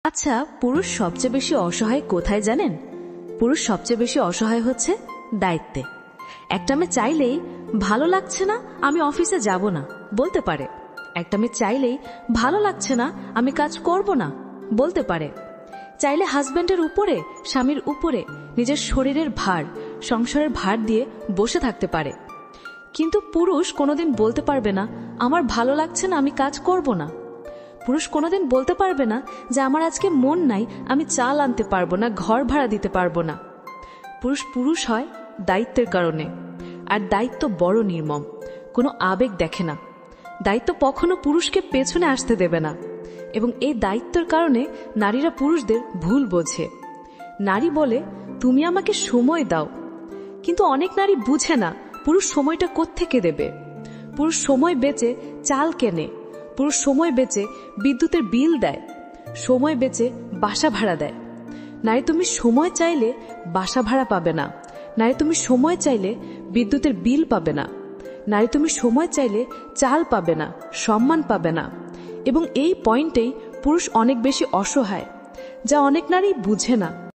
আচ্ছা, পুরুষ সবচেয়ে বেশি অসহায় কোথায় জানেন? পুরুষ সবচেয়ে বেশি অসহায় হচ্ছে দায়িত্বে। একটা মেয়ে চাইলেই ভালো লাগছে না আমি অফিসে যাব না বলতে পারে। একটা মেয়ে চাইলেই ভালো লাগছে না আমি কাজ করব না বলতে পারে। চাইলে হাজব্যান্ডের উপরে, স্বামীর উপরে নিজের শরীরের ভার, সংসারের ভার দিয়ে বসে থাকতে পারে। কিন্তু পুরুষ কোনোদিন বলতে পারবে না আমার ভালো লাগছে না আমি কাজ করব না। পুরুষ কোনোদিন বলতে পারবে না যে আমার আজকে মন নাই, আমি চাল আনতে পারবো না, ঘর ভাড়া দিতে পারবো না। পুরুষ পুরুষ হয় দায়িত্বের কারণে, আর দায়িত্ব বড় নির্মম, কোনো আবেগ দেখে না। দায়িত্ব কখনো পুরুষকে পেছনে আসতে দেবে না, এবং এই দায়িত্বের কারণে নারীরা পুরুষদের ভুল বোঝে। নারী বলে তুমি আমাকে সময় দাও, কিন্তু অনেক নারী বুঝে না পুরুষ সময়টা কোত্থেকে দেবে। পুরুষ সময় বেচে চাল কেনে, পুরুষ সময় বেচে বিদ্যুতের বিল দেয়, সময় বেচে বাসা ভাড়া দেয়। নারী তুমি সময় চাইলে বাসা ভাড়া পাবে না, নারী তুমি সময় চাইলে বিদ্যুতের বিল পাবে না, নারী তুমি সময় চাইলে চাল পাবে না, সম্মান পাবে না। এবং এই পয়েন্টেই পুরুষ অনেক বেশি অসহায়, যা অনেক নারী বুঝে না।